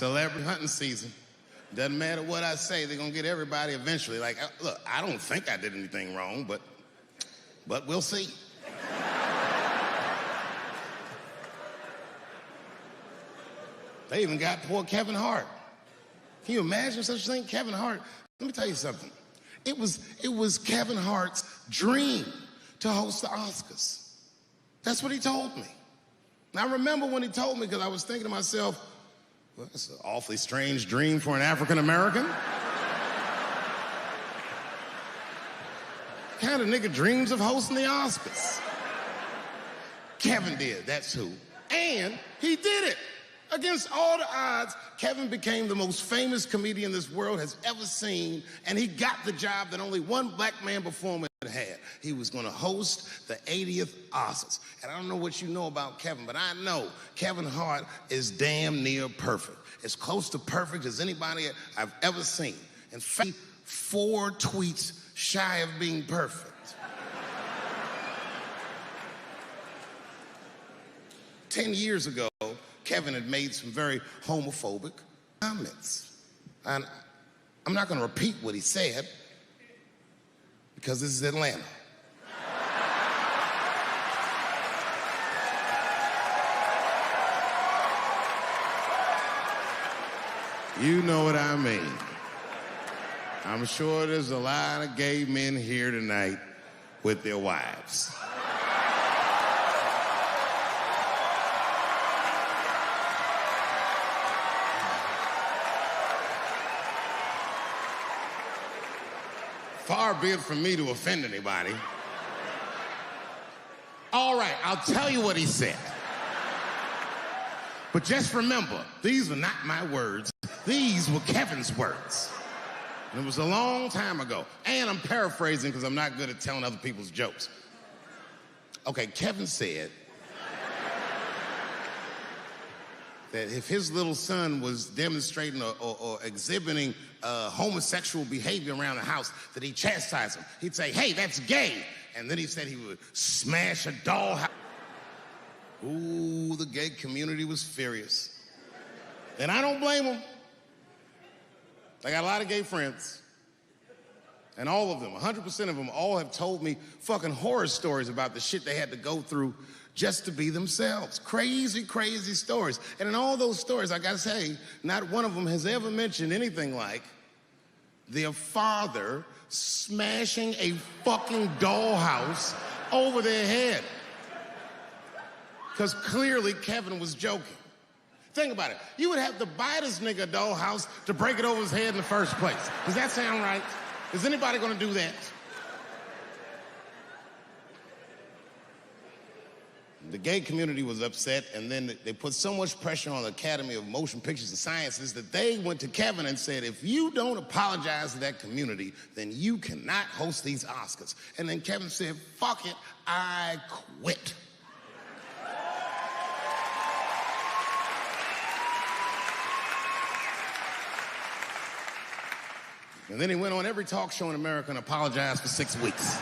Celebrity hunting season. Doesn't matter what I say, they're gonna get everybody eventually. Like, look, I don't think I did anything wrong, but we'll see. They even got poor Kevin Hart. Can you imagine such a thing? Kevin Hart, let me tell you something. It was Kevin Hart's dream to host the Oscars. That's what he told me. And I remember when he told me, because I was thinking to myself, well, that's an awfully strange dream for an African American. Kind of nigga dreams of hosting the Oscars. Kevin did, that's who. And he did it. Against all the odds, Kevin became the most famous comedian this world has ever seen, and he got the job that only one black man before him had. He was going to host the 80th Oscars. And I don't know what you know about Kevin, but I know Kevin Hart is damn near perfect. As close to perfect as anybody I've ever seen. In fact, 4 tweets shy of being perfect. 10 years ago, Kevin had made some very homophobic comments. And I'm not going to repeat what he said because this is Atlanta. You know what I mean. I'm sure there's a lot of gay men here tonight with their wives. Far be it from me to offend anybody. All right, I'll tell you what he said. But just remember, these were not my words. These were Kevin's words. And it was a long time ago. And I'm paraphrasing because I'm not good at telling other people's jokes. Okay, Kevin said that if his little son was demonstrating or exhibiting homosexual behavior around the house, that he'd chastise him. He'd say, hey, that's gay. And then he said he would smash a dollhouse. Ooh, the gay community was furious. And I don't blame them. I got a lot of gay friends. And all of them, 100% of them, all have told me fucking horror stories about the shit they had to go through just to be themselves. Crazy, crazy stories. And in all those stories, I gotta say, not one of them has ever mentioned anything like their father smashing a fucking dollhouse over their head. Because clearly Kevin was joking. Think about it. You would have to buy this nigga a dollhouse to break it over his head in the first place. Does that sound right? Is anybody gonna do that? The gay community was upset, and then they put so much pressure on the Academy of Motion Pictures and Sciences that they went to Kevin and said, if you don't apologize to that community, then you cannot host these Oscars. And then Kevin said, fuck it, I quit. And then he went on every talk show in America and apologized for 6 weeks.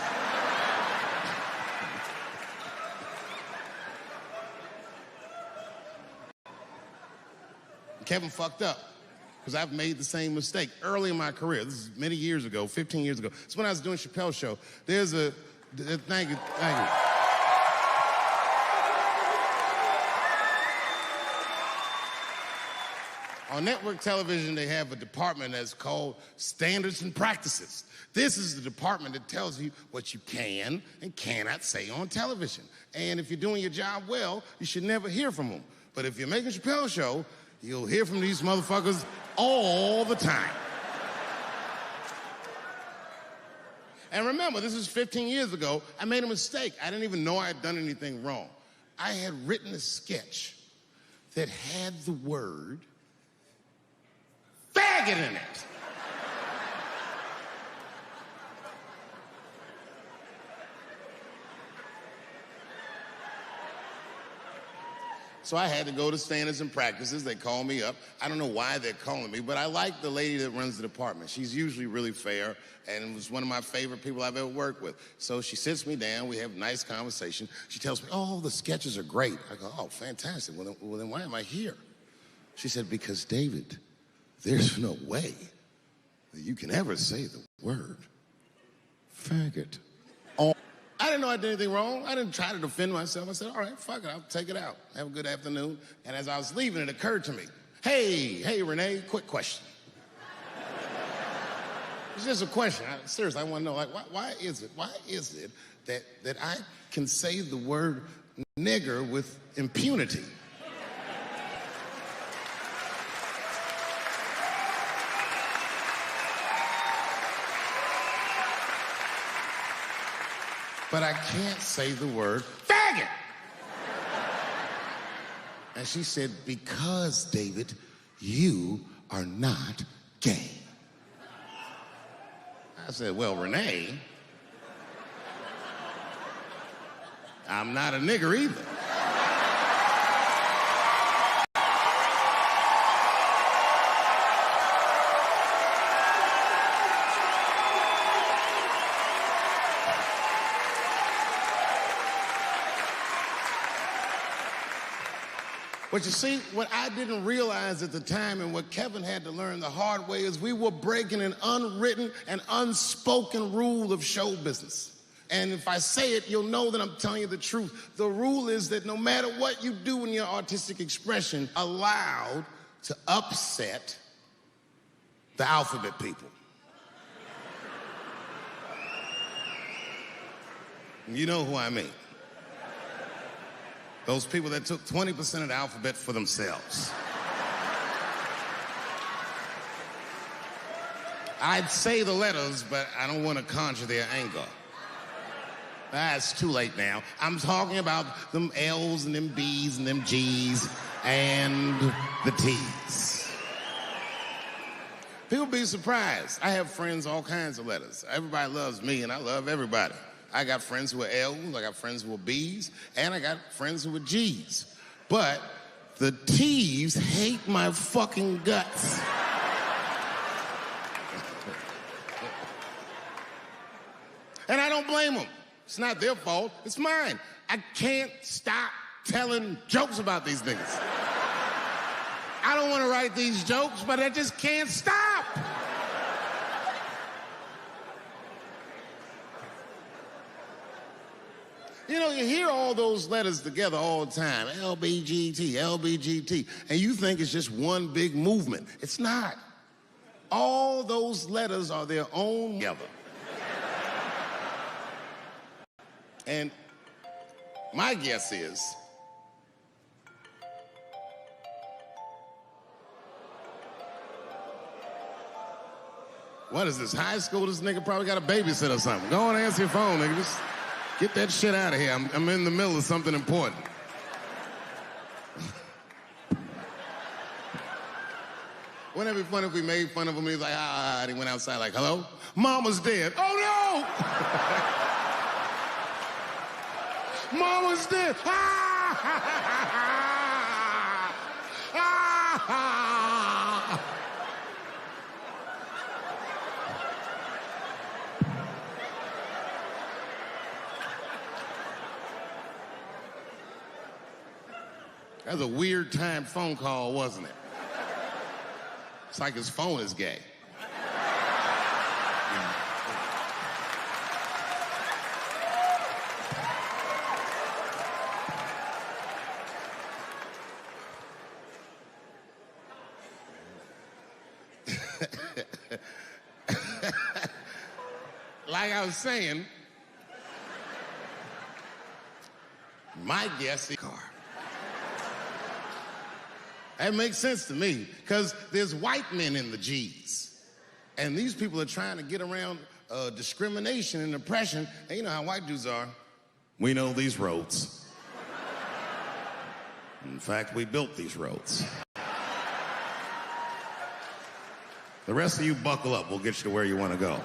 Kevin fucked up, because I've made the same mistake early in my career. This is many years ago, 15 years ago. It's when I was doing Chappelle show. There's a, thank you. On network television, they have a department that's called Standards and Practices. This is the department that tells you what you can and cannot say on television. And if you're doing your job well, you should never hear from them. But if you're making a Chappelle show, you'll hear from these motherfuckers all the time. And remember, this is 15 years ago. I made a mistake. I didn't even know I had done anything wrong. I had written a sketch that had the word faggot in it. So I had to go to Standards and Practices. They called me up. I don't know why they're calling me, but I like the lady that runs the department. She's usually really fair and was one of my favorite people I've ever worked with. So she sits me down. We have a nice conversation. She tells me, oh, the sketches are great. I go, oh, fantastic. Well, then why am I here? She said, because David, there's no way that you can ever say the word faggot. Oh, I didn't know I did anything wrong. I didn't try to defend myself. I said, all right, fuck it, I'll take it out. Have a good afternoon. And as I was leaving, it occurred to me, hey, Renee, quick question. It's just a question. Seriously, I want to know, like, why is it that I can say the word nigger with impunity? But I can't say the word faggot. And she said, because, David, you are not gay. I said, well, Renee, I'm not a nigger either. But you see, what I didn't realize at the time and what Kevin had to learn the hard way is we were breaking an unwritten and unspoken rule of show business. And if I say it, you'll know that I'm telling you the truth. The rule is that no matter what you do in your artistic expression, allowed to upset the alphabet people. You know who I mean. Those people that took 20% of the alphabet for themselves. I'd say the letters, but I don't want to conjure their anger. It's too late now. I'm talking about them L's and them B's and them G's and the T's. People be surprised. I have friends, all kinds of letters. Everybody loves me, and I love everybody. I got friends who are L's, I got friends who are B's, and I got friends who are G's. But the T's hate my fucking guts. And I don't blame them. It's not their fault, it's mine. I can't stop telling jokes about these niggas. I don't want to write these jokes, but I just can't stop. You know, you hear all those letters together all the time, LBGT, LBGT, and you think it's just one big movement. It's not. All those letters are their own together. And my guess is, what is this, high school? This nigga probably got a babysitter or something. Go on and answer your phone, nigga. Just get that shit out of here. I'm in the middle of something important. Wouldn't it be funny if we made fun of him? He's like, and he went outside like, hello? Mama's dead. Oh, no! Mama's dead. That was a weird timed phone call, wasn't it? It's like his phone is gay. Like I was saying, my guess is car. That makes sense to me, because there's white men in the G's. And these people are trying to get around discrimination and oppression. And you know how white dudes are. We know these roads. In fact, we built these roads. The rest of you buckle up. We'll get you to where you want to go.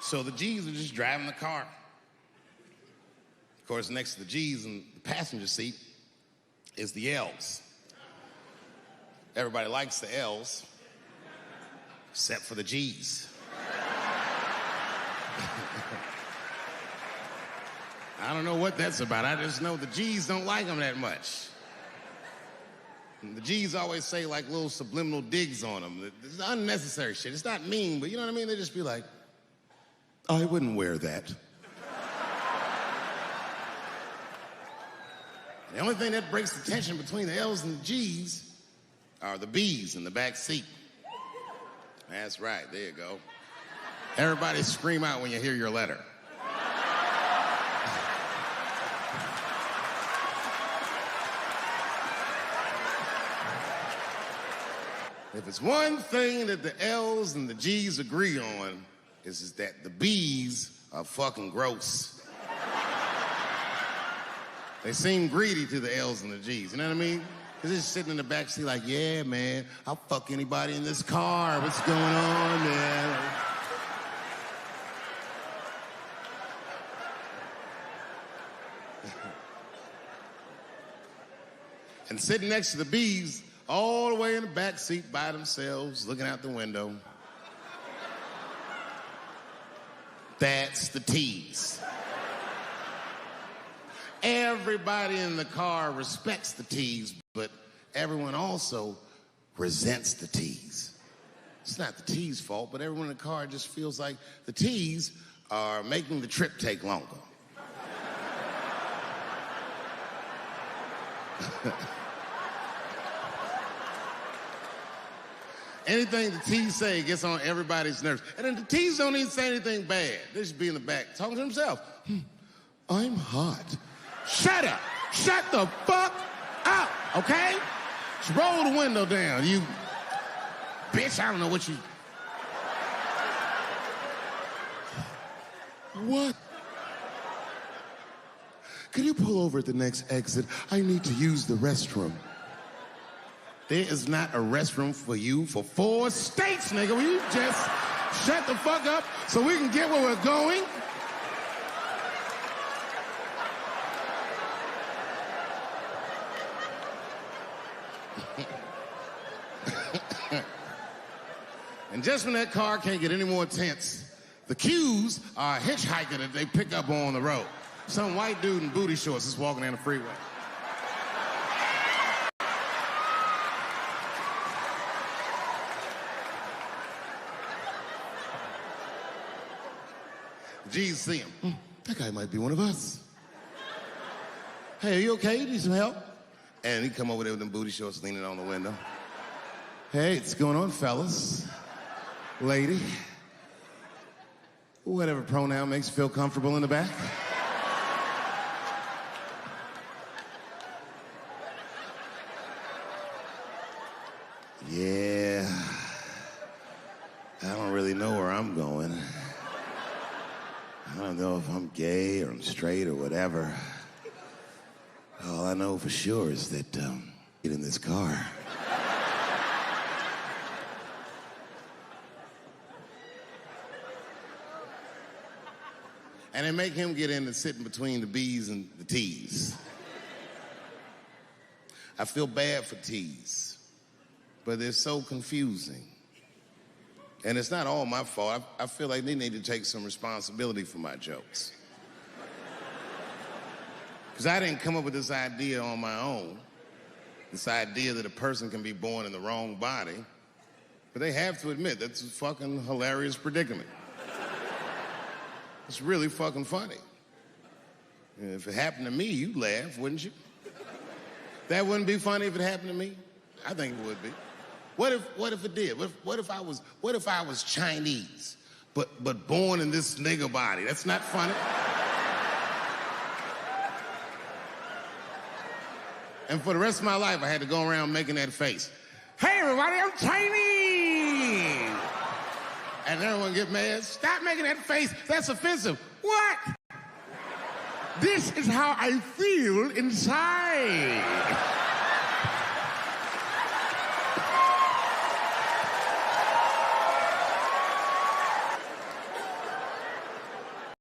So the G's are just driving the car. Of course, next to the G's in the passenger seat is the L's. Everybody likes the L's, except for the G's. I don't know what that's about. I just know the G's don't like them that much. And the G's always say like little subliminal digs on them. It's unnecessary shit. It's not mean, but you know what I mean? They just be like, I wouldn't wear that. The only thing that breaks the tension between the L's and the G's are the B's in the back seat. That's right, there you go. Everybody scream out when you hear your letter. If it's one thing that the L's and the G's agree on, is that the B's are fucking gross. They seem greedy to the L's and the G's, you know what I mean? They're just sitting in the backseat like, yeah, man, I'll fuck anybody in this car. What's going on, man? And sitting next to the B's, all the way in the back seat by themselves, looking out the window. That's the T's. Everybody in the car respects the T's, but everyone also resents the T's. It's not the T's' fault, but everyone in the car just feels like the T's are making the trip take longer. Anything the T's say gets on everybody's nerves. And then the T's don't even say anything bad. They just be in the back talking to themselves. I'm hot. Shut up. Shut the fuck up, okay? Just roll the window down, you bitch. I don't know what you... What? Can you pull over at the next exit? I need to use the restroom. There is not a restroom for you for 4 states, nigga. Will you just shut the fuck up so we can get where we're going? And just when that car can't get any more tense, the Q's are a hitchhiker that they pick up on the road. Some white dude in booty shorts is walking down the freeway. G's see him. That guy might be one of us. Hey, are you okay? Need some help? And he come over there with them booty shorts leaning on the window. Hey, what's going on, fellas? Lady. Whatever pronoun makes you feel comfortable in the back. Yeah. I don't really know where I'm going. I don't know if I'm gay or I'm straight or whatever. All I know for sure is that, get in this car. And they make him get in and sit in between the B's and the T's. I feel bad for T's, but they're so confusing. And it's not all my fault. I feel like they need to take some responsibility for my jokes. Because I didn't come up with this idea on my own. This idea that a person can be born in the wrong body. But they have to admit, that's a fucking hilarious predicament. It's really fucking funny. And if it happened to me, you'd laugh, wouldn't you? That wouldn't be funny if it happened to me? I think it would be. What if it did? What if I was Chinese, but born in this nigga body? That's not funny. And for the rest of my life, I had to go around making that face. Hey, everybody, I'm Chinese. And everyone get mad. Stop making that face. That's offensive. What? This is how I feel inside.